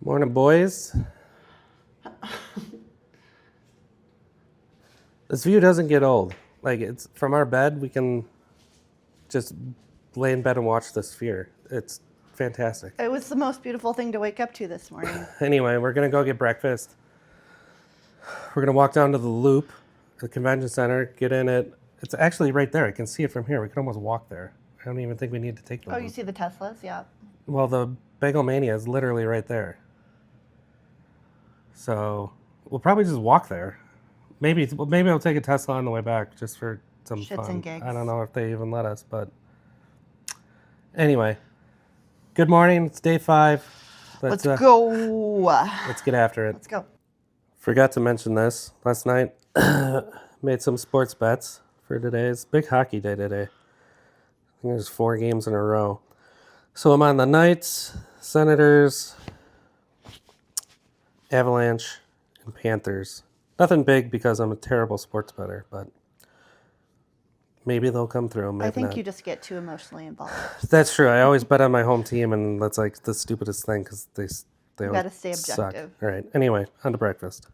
Morning, boys. This view doesn't get old. Like, it's from our bed, we can just lay in bed and watch the sphere. It's fantastic. It was the most beautiful thing to wake up to this morning. Anyway, we're going to go get breakfast. We're going to walk down to the Loop, the convention center, get in it. It's actually right there. I can see it from here. We can almost walk there. I don't even think we need to take the Loop. You see the Teslas? Yeah. Well, the Bagelmania is literally right there. So we'll probably just walk there. Maybe I'll take a Tesla on the way back just for some Shits fun. and gigs. I don't know if they even let us, but anyway. Good morning. It's day 5. Let's go. Let's get after it. Let's go. Forgot to mention this. Last night, made some sports bets for today. It's a big hockey day today. I think there's 4 games in a row. So I'm on the Knights, Senators, Avalanche, and Panthers. Nothing big because I'm a terrible sports bettor, but maybe they'll come through. Maybe I think not. you just get too emotionally involved. That's true. I always bet on my home team, and that's like the stupidest thing because they You always gotta stay suck. objective. All right. Anyway, on to breakfast.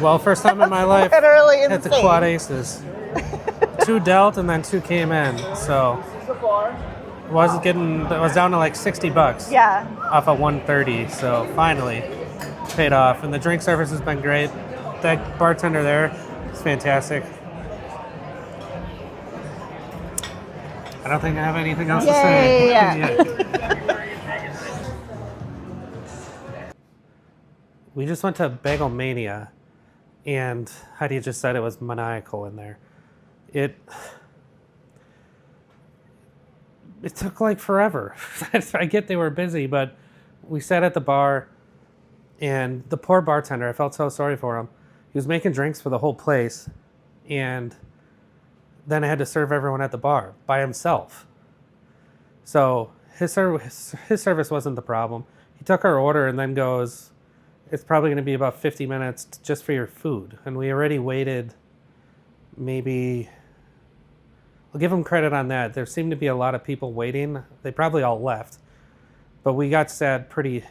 Well, first time in my life Literally at the insane. Quad Aces. 2 dealt and then 2 came in. So I was down to like $60 Yeah. off of 130. So finally paid off. And the drink service has been great. That bartender there is fantastic. I don't think I have anything else to say. Yeah. We just went to Bagelmania, and Heidi just said it was maniacal in there. It took like forever. I get they were busy, but we sat at the bar, and the poor bartender, I felt so sorry for him. He was making drinks for the whole place, and then I had to serve everyone at the bar by himself. So his service wasn't the problem. He took our order and then goes, "It's probably going to be about 50 minutes just for your food." And we already waited maybe, I'll give him credit on that. There seemed to be a lot of people waiting. They probably all left. But we got sad pretty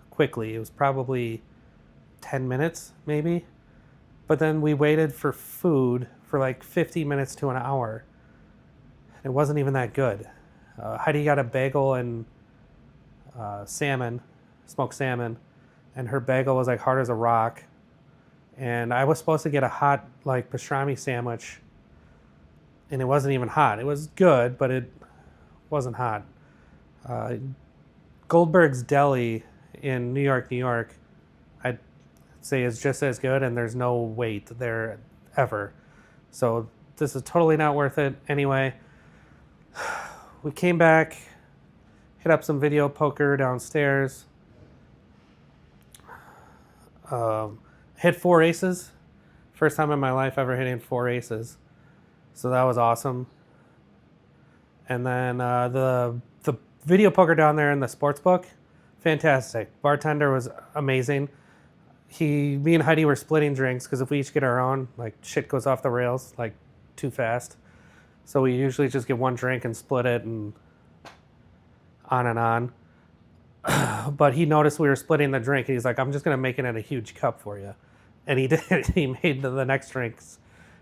quickly. It was probably 10 minutes maybe. But then we waited for food for like 50 minutes to an hour. It wasn't even that good. Heidi got a bagel and salmon, smoked salmon. And her bagel was like hard as a rock. And I was supposed to get a hot like pastrami sandwich, and it wasn't even hot. It was good, but it wasn't hot. Goldberg's Deli in New York, I'd say is just as good, and there's no wait there ever. So this is totally not worth it. Anyway, we came back, hit up some video poker downstairs. Hit 4 aces. First time in my life ever hitting 4 aces. So that was awesome. And then the video poker down there in the sports book, fantastic. Bartender was amazing. me and Heidi were splitting drinks because if we each get our own, like shit goes off the rails like too fast. So we usually just get one drink and split it and on and on. But he noticed we were splitting the drink and he's like, I'm just going to make it in a huge cup for you. And he did. He made the next drinks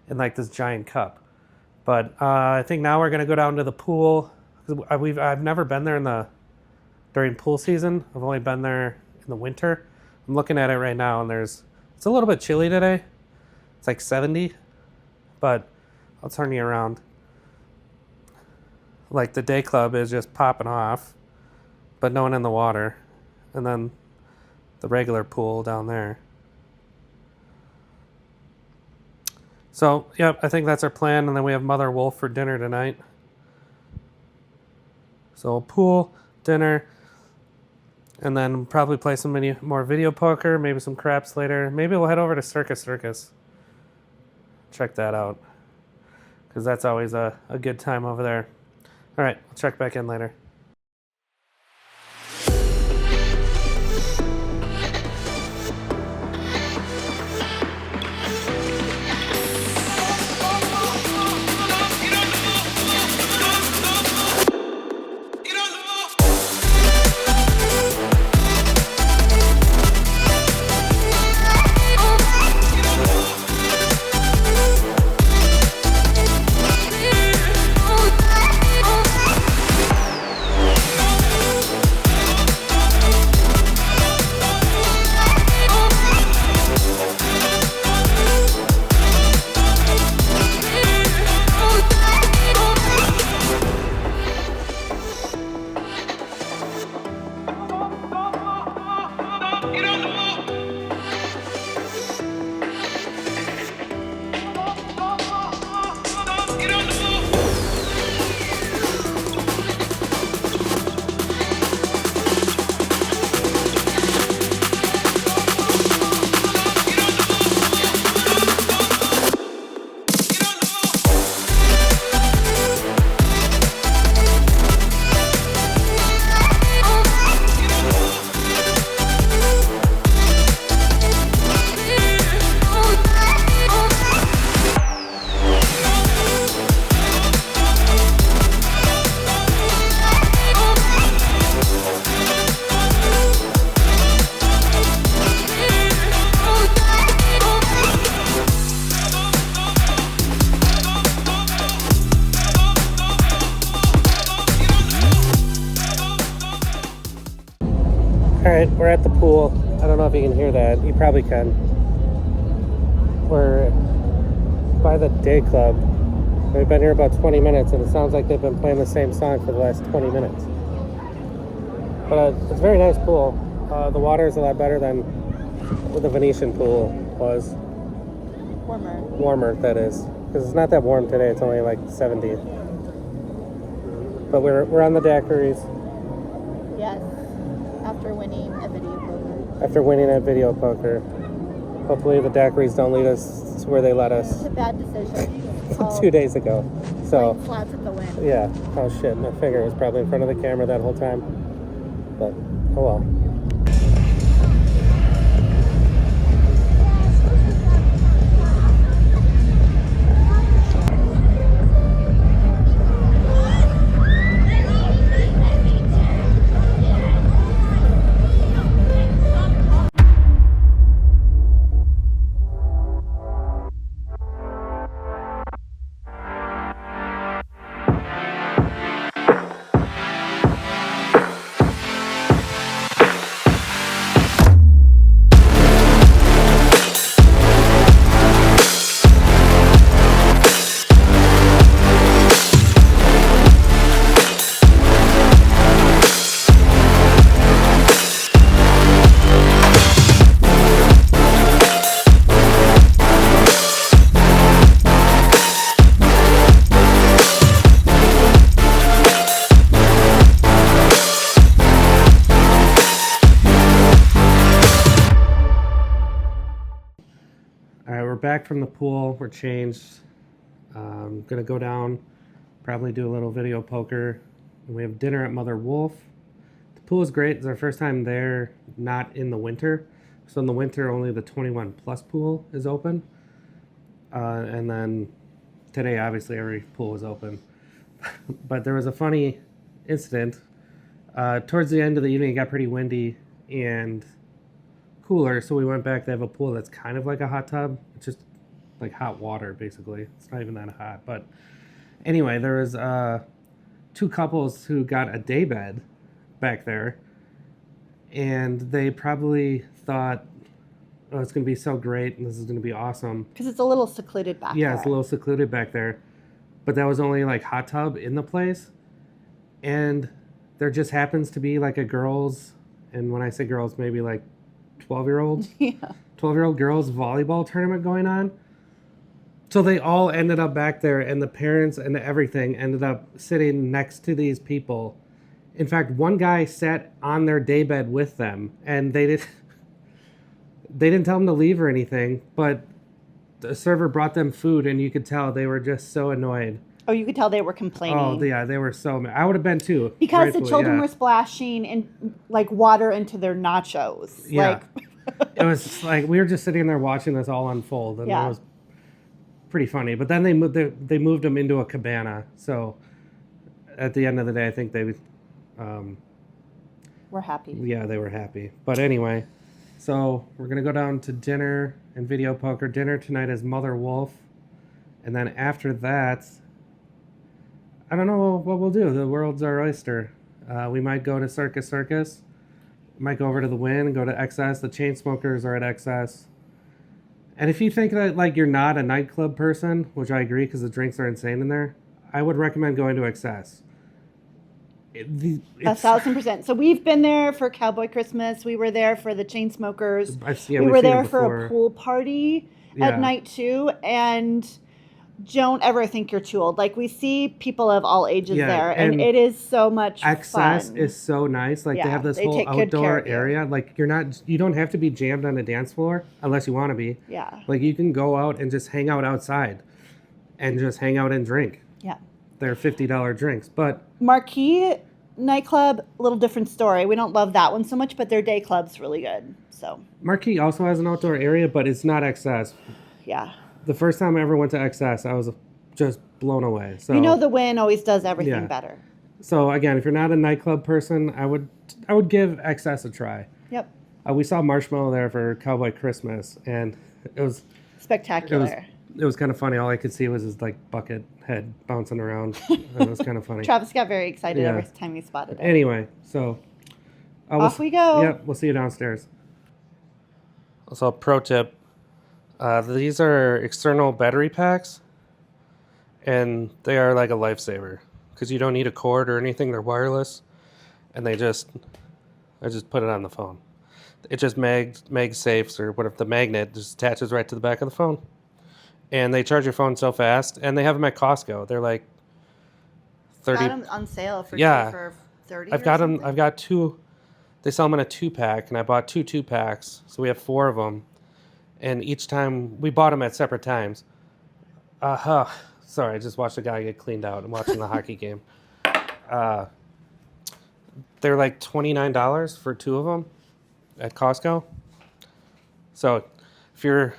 in like this giant cup. But I think now we're going to go down to the pool. I've never been there during pool season. I've only been there in the winter. I'm looking at it right now and it's a little bit chilly today. It's like 70, but I'll turn you around. Like the day club is just popping off, but no one in the water. And then the regular pool down there. So, yep, I think that's our plan. And then we have Mother Wolf for dinner tonight. So pool, dinner, and then probably play some more video poker, maybe some craps later. Maybe we'll head over to Circus Circus. Check that out. Because that's always a good time over there. All right, I'll check back in later. All right, we're at the pool. I don't know if you can hear that. You probably can. We're by the day club. We've been here about 20 minutes, and it sounds like they've been playing the same song for the last 20 minutes. But it's a very nice pool. The water is a lot better than what the Venetian pool was. Warmer. Warmer, that is. Because it's not that warm today. It's only like 70. But we're on the daiquiris. Yes. After winning a video poker. After winning at video poker. Hopefully the daiquiris don't lead us to where they led us It's a bad decision. 2 days ago. So, Playing slots at the Wynn. yeah. Oh shit, my finger was probably in front of the camera that whole time. But, oh well. Back from the pool, we're changed. Gonna go down, probably do a little video poker. And we have dinner at Mother Wolf. The pool is great. It's our first time there, not in the winter. So in the winter, only the 21 plus pool is open. And then today, obviously, every pool was open. But there was a funny incident. Towards the end of the evening, it got pretty windy and cooler. So we went back. They have a pool that's kind of like a hot tub. It's just like hot water, basically. It's not even that hot. But anyway, there was 2 couples who got a day bed back there. And they probably thought, oh, it's going to be so great and this is going to be awesome. Because it's a little secluded back there. Yeah, it's a little secluded back there. But that was only like hot tub in the place. And there just happens to be like a girls, and when I say girls, maybe like 12-year-olds. Yeah. 12-year-old girls volleyball tournament going on. So they all ended up back there, and the parents and everything ended up sitting next to these people. In fact, one guy sat on their daybed with them, and they didn't tell them to leave or anything, but the server brought them food, and you could tell they were just so annoyed. Oh, you could tell they were complaining. Oh, yeah, they were so mad. I would have been too. Because the children were splashing in like water into their nachos. Yeah. It was like we were just sitting there watching this all unfold, and it was pretty funny. But then they moved them into a cabana. So at the end of the day, I think they were happy. Yeah, they were happy. But anyway, so we're gonna go down to dinner and video poker. Dinner tonight is Mother Wolf, and then after that, I don't know what we'll do. The world's our oyster. We might go to Circus Circus. Might go over to the Wynn, go to XS. The Chainsmokers are at XS. And if you think that like you're not a nightclub person, which I agree because the drinks are insane in there, I would recommend going to XS. 1,000%. So we've been there for Cowboy Christmas. We were there for the Chainsmokers. Yeah, we were there for a pool party at night too. And don't ever think you're too old. Like we see people of all ages there, and it is so much fun. XS is so nice. Like they have this whole outdoor area. Like you don't have to be jammed on a dance floor unless you want to be. Yeah. Like you can go out and just hang out outside, and just hang out and drink. Yeah. They're $50 drinks, but Marquee nightclub, a little different story. We don't love that one so much, but their day club's really good. So Marquee also has an outdoor area, but it's not XS. Yeah. The first time I ever went to XS, I was just blown away. So the Wynn always does everything better. So again, if you're not a nightclub person, I would give XS a try. Yep. We saw Marshmallow there for Cowboy Christmas, and it was spectacular. It was kind of funny. All I could see was his like bucket head bouncing around. It was kind of funny. Travis got very excited every time he spotted it. Anyway, so off we go. Yep, we'll see you downstairs. So, pro tip. These are external battery packs, and they are like a lifesaver because you don't need a cord or anything. They're wireless, and I just put it on the phone. It just MagSafes or whatever, the magnet just attaches right to the back of the phone, and they charge your phone so fast. And they have them at Costco. They're like 30. Got them on sale for for 30. I've got them. I've got 2. They sell them in a 2-pack, and I bought 2 2-packs, so we have 4 of them. And each time, we bought them at separate times. Sorry, I just watched a guy get cleaned out and watching the hockey game. They're like $29 for 2 of them at Costco. So if you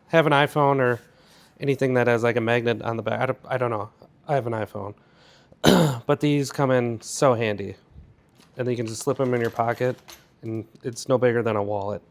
have an iPhone or anything that has like a magnet on the back, I don't know. I have an iPhone. But these come in so handy. And you can just slip them in your pocket, and it's no bigger than a wallet.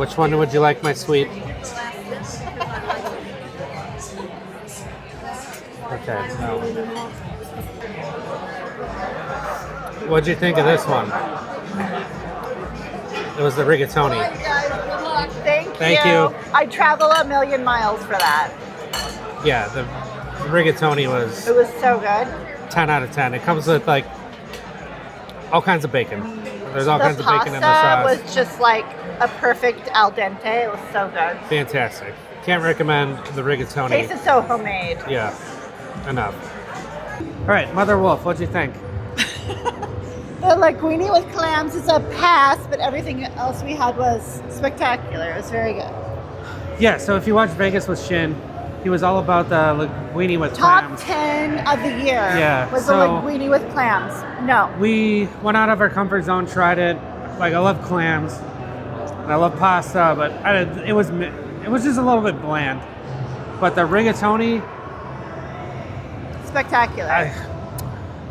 Which one would you like, my sweet? Okay. What'd you think of this one? It was the rigatoni. Thank you. I'd travel 1,000,000 miles for that. Yeah, the rigatoni was... It was so good. 10 out of 10. It comes with like all kinds of bacon. There's all kinds of bacon in the sauce. The pasta was just like a perfect al dente. It was so good. Fantastic. Can't recommend the rigatoni. Tasted so homemade. Yeah, enough. All right, Mother Wolf, what'd you think? The linguine with clams is a pass, but everything else we had was spectacular. It was very good. Yeah, so if you watch Vegas with Shin, he was all about the linguine with clams. Top 10 of the year was the so linguine with clams. No. We went out of our comfort zone, tried it. Like, I love clams, and I love pasta, but it was just a little bit bland. But the rigatoni... Spectacular.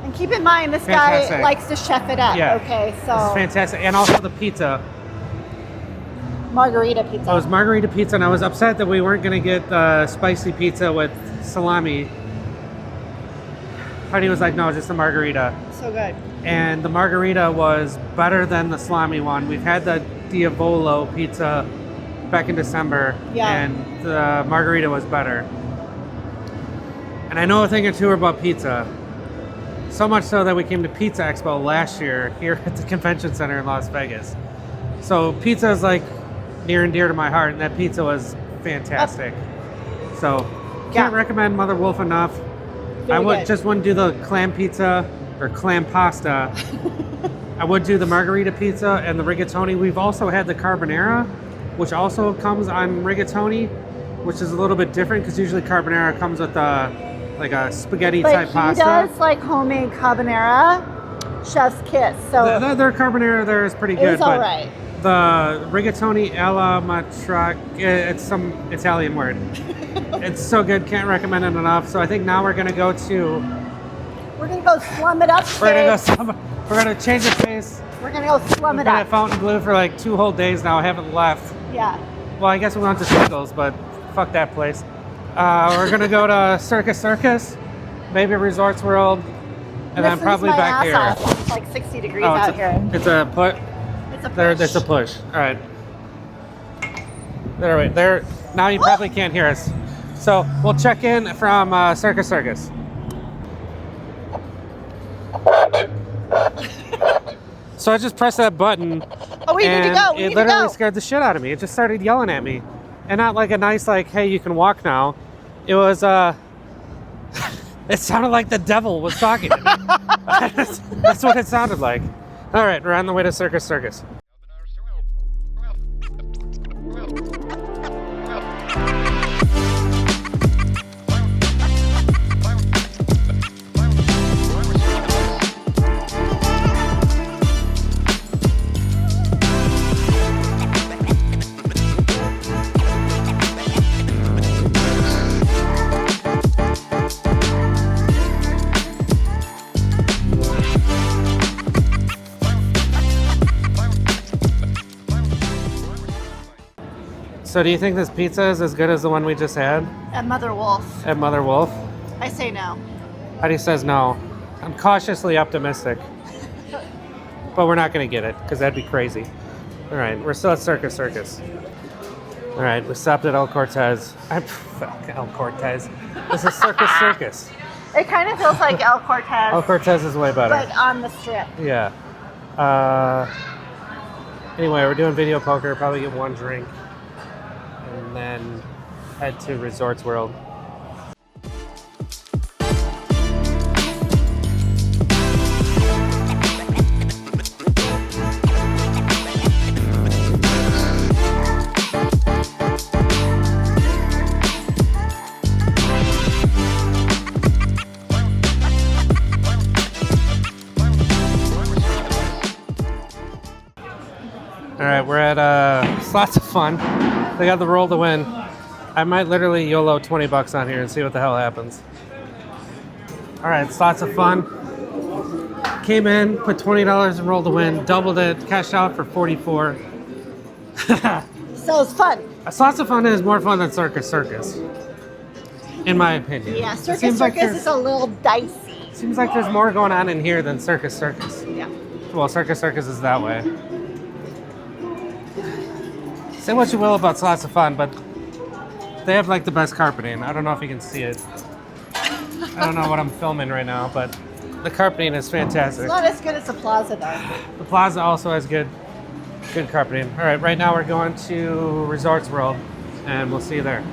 And keep in mind, this guy likes to chef it up. Yeah. Okay, so... It's fantastic. And also the pizza. Margarita pizza. It was margarita pizza, and I was upset that we weren't going to get the spicy pizza with salami. Heidi was like, no, just a margarita. So good. And the margarita was better than the salami one. We've had the Diavolo pizza back in December, and the margarita was better. And I know a thing or two about pizza. So much so that we came to Pizza Expo last year here at the convention center in Las Vegas. So pizza is like near and dear to my heart, and that pizza was fantastic. So can't recommend Mother Wolf enough. I wouldn't do the clam pizza or clam pasta. I would do the margarita pizza and the rigatoni. We've also had the carbonara, which also comes on rigatoni, which is a little bit different because usually carbonara comes with like a spaghetti type pasta. But he does like homemade carbonara, chef's kiss. So their carbonara there is pretty good. It's all right. The rigatoni alla matrach, it's some Italian word. It's so good, can't recommend it enough. So I think now we're gonna go slum it up. We're gonna change the pace. We're gonna go slum it up. We've been up. at Fontainebleau for like 2 whole days now. I haven't left. Yeah. Well, I guess we went to Circles, but fuck that place. We're gonna go to Circus Circus, maybe Resorts World, and then probably back here. It's like 60 degrees out here. It's a push. It's a push. All right. There. Now you probably can't hear us. So we'll check in from Circus Circus. So I just pressed that button. Oh, we need to go. It literally scared the shit out of me. It just started yelling at me. And not like a nice, like, hey, you can walk now. It was, it sounded like the devil was talking to me. That's what it sounded like. All right, we're on the way to Circus Circus. So do you think this pizza is as good as the one we just had? At Mother Wolf. At Mother Wolf? I say no. Heidi says no. I'm cautiously optimistic. But we're not going to get it, because that'd be crazy. All right, we're still at Circus Circus. All right, we stopped at El Cortez. Fuck, El Cortez. This is Circus Circus. It kind of feels like El Cortez. El Cortez is way better. But on the strip. Yeah. Anyway, we're doing video poker. Probably get 1 drink. And then head to Resorts World. All right, we're at Slots-A-Fun. They got the roll to win. I might literally YOLO $20 on here and see what the hell happens. All right, Slots-A-Fun. Came in, put $20 in roll to win, doubled it, cashed out for $44. So it's fun. Slots-A-Fun is more fun than Circus Circus, in my opinion. Yeah, Circus Circus is a little dicey. Seems like there's more going on in here than Circus Circus. Yeah. Well, Circus Circus is that way. Say what you will about Slots-A-Fun, but they have like the best carpeting. I don't know if you can see it. I don't know what I'm filming right now, but the carpeting is fantastic. It's not as good as the Plaza though. The Plaza also has good carpeting. All right, right now we're going to Resorts World, and we'll see you there.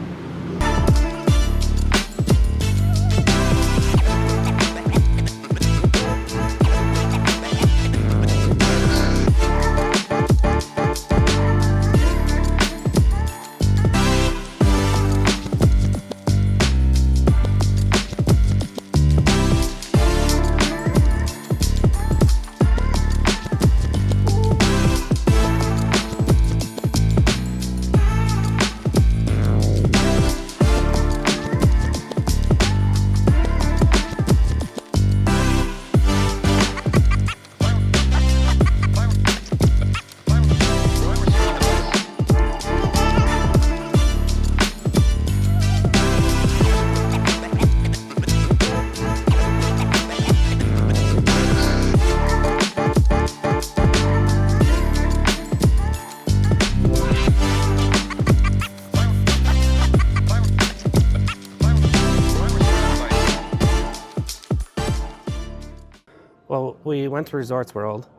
Well, we went to Resorts World.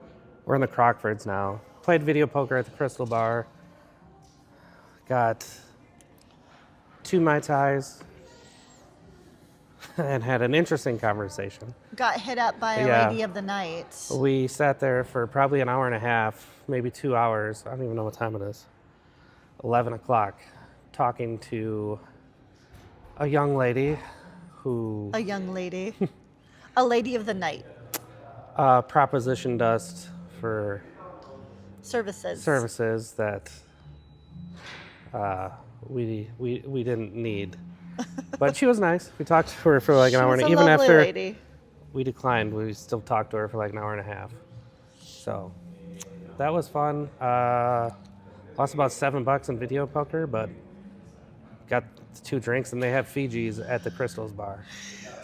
We're in the Crockfords now. Played video poker at the Crystal Bar. Got 2 Mai Tais. And had an interesting conversation. Got hit up by a lady of the night. We sat there for probably an hour and a half, maybe 2 hours. I don't even know what time it is. 11 o'clock. Talking to a young lady who... A young lady. A lady of the night. Propositioned us for services that we didn't need. But she was nice. We talked to her for like an hour and even after lady. We declined, we still talked to her for like an hour and a half. So that was fun. Lost about $7 in video poker, but got 2 drinks, and they have Fijis at the Crystals Bar.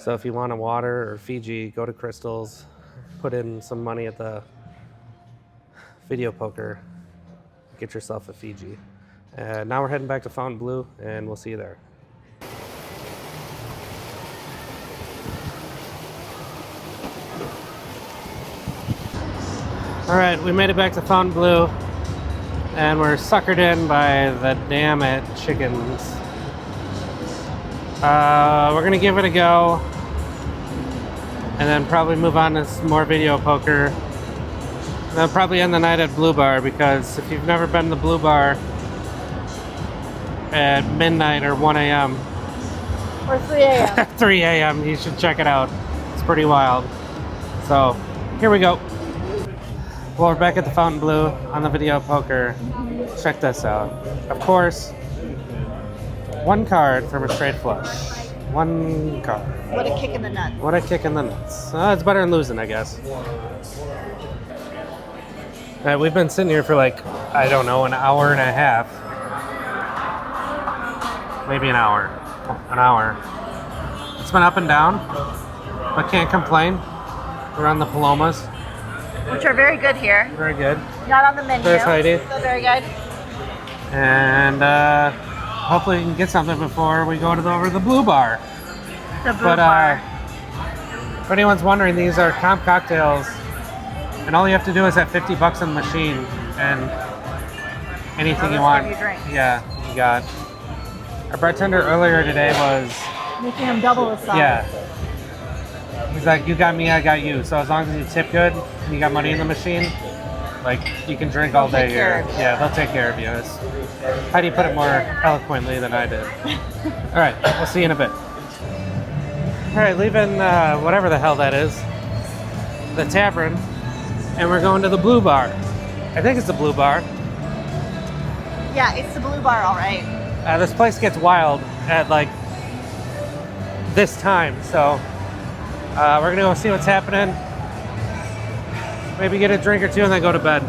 So if you want a water or Fiji, go to Crystals. Put in some money at the video poker, get yourself a Fiji. And now we're heading back to Fontainebleau, and we'll see you there. All right, we made it back to Fontainebleau, and we're suckered in by the damn it chickens. We're gonna give it a go, and then probably move on to some more video poker. And then probably end the night at Bleau Bar, because if you've never been to the Bleau Bar at midnight or 1 a.m. Or 3 a.m. 3 a.m. you should check it out. It's pretty wild. So here we go. Well, we're back at the Fontainebleau on the video poker. Check this out. Of course, 1 card from a straight flush. 1 card. What a kick in the nuts. What a kick in the nuts. It's better than losing, I guess. We've been sitting here for like, I don't know, an hour and a half. Maybe an hour. An hour. It's been up and down, but can't complain. We're on the Palomas. Which are very good here. Very good. Not on the menu. There's Heidi. Still very good. And hopefully we can get something before we go over to the Bleau Bar. The Bleau Bar. If anyone's wondering, these are comp cocktails, and all you have to do is have $50 in the machine, and anything you want. You drink. Yeah, you got. Our bartender earlier today was making him double the size. Yeah. He's like, you got me, I got you. So as long as you tip good and you got money in the machine, like, you can drink all day here. Yeah, they'll take care of you. Heidi put it more eloquently than I did. All right, we'll see you in a bit. All right, leaving whatever the hell that is, the tavern, and we're going to the Bleau Bar. I think it's the Bleau Bar. Yeah, it's the Bleau Bar, all right. This place gets wild at like this time, so we're gonna go see what's happening. Maybe get a drink or 2 and then go to bed.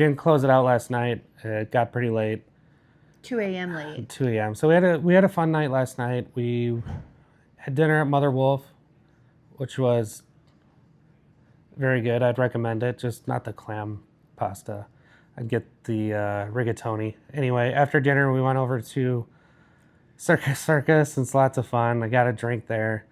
didn't close it out last night. It got pretty late. 2 a.m. late. 2 a.m. So we had a fun night last night. We had dinner at Mother Wolf, which was very good. I'd recommend it. Just not the clam pasta. I'd get the rigatoni. Anyway, after dinner, we went over to Circus Circus and Slots-A-Fun. I got a drink there.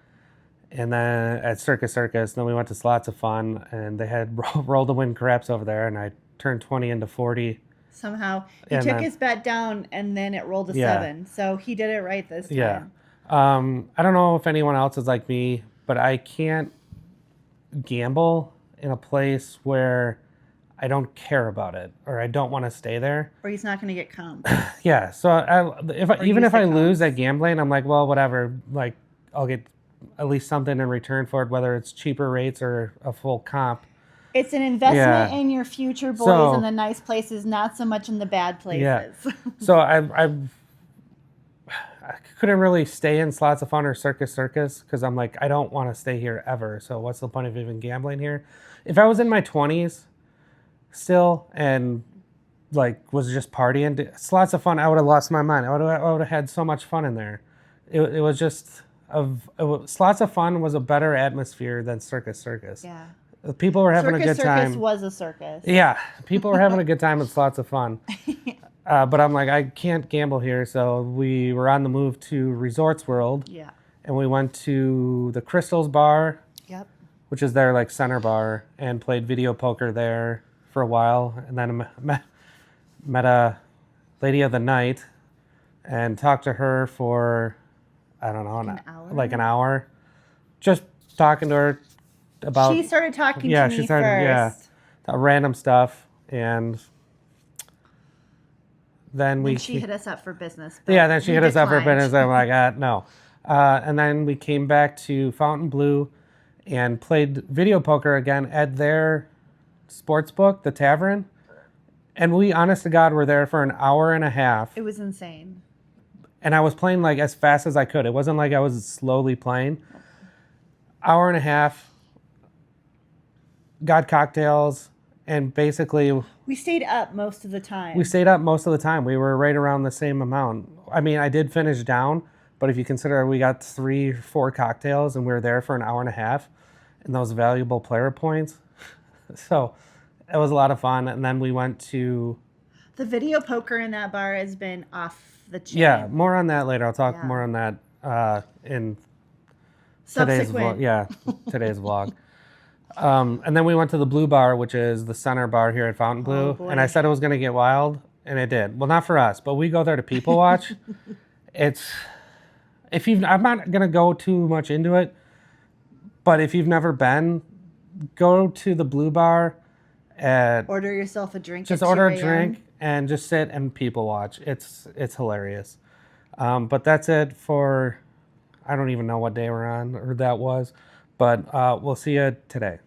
And then at Circus Circus, then we went to Slots-A-Fun, and they had roll to win craps over there, and I turned 20 into 40. Somehow. He took his bet down, and then it rolled a 7. So he did it right this time. Yeah. I don't know if anyone else is like me, but I can't gamble in a place where I don't care about it or I don't want to stay there. Or he's not going to get comped. Yeah. So if I lose at gambling, I'm like, well, whatever. Like, I'll get at least something in return for it, whether it's cheaper rates or a full comp. It's an investment in your future, boys, in the nice places, not so much in the bad places. Yeah. So I couldn't really stay in Slots-A-Fun or Circus Circus because I'm like, I don't want to stay here ever. So what's the point of even gambling here? If I was in my 20s still and like was just partying, Slots-A-Fun, I would have lost my mind. I would have had so much fun in there. It was just Slots-A-Fun was a better atmosphere than Circus Circus. Yeah. People were having a good time. Circus was a circus. Yeah, people were having a good time with Slots-A-Fun. But I'm like, I can't gamble here. So we were on the move to Resorts World. Yeah. And we went to the Crystals Bar. Yep. Which is their like center bar, and played video poker there for a while. And then met a lady of the night and talked to her for, I don't know, an hour. Just talking to her about... She started talking to me first. Yeah, random stuff. And then she hit us up for business. Then she hit us up for business. I'm like, no. And then we came back to Fontainebleau and played video poker again at their sports book, the Tavern. And we, honest to God, were there for an hour and a half. It was insane. And I was playing like as fast as I could. It wasn't like I was slowly playing. Hour and a half, got cocktails, and basically... We stayed up most of the time. We were right around the same amount. I mean, I did finish down, but if you consider we got 3-4 cocktails and we were there for an hour and a half, and those valuable player points. So it was a lot of fun. And then we went to... The video poker in that bar has been off the chain. Yeah, more on that later. I'll talk more on that in today's vlog. And then we went to the Bleau Bar, which is the center bar here at Fontainebleau. And I said it was going to get wild, and it did. Well, not for us, but we go there to people watch. I'm not going to go too much into it, but if you've never been, go to the Bleau Bar. Order yourself a drink. Just order a drink and just sit and people watch. It's hilarious. But that's it for, I don't even know what day we're on or that was, but we'll see you today.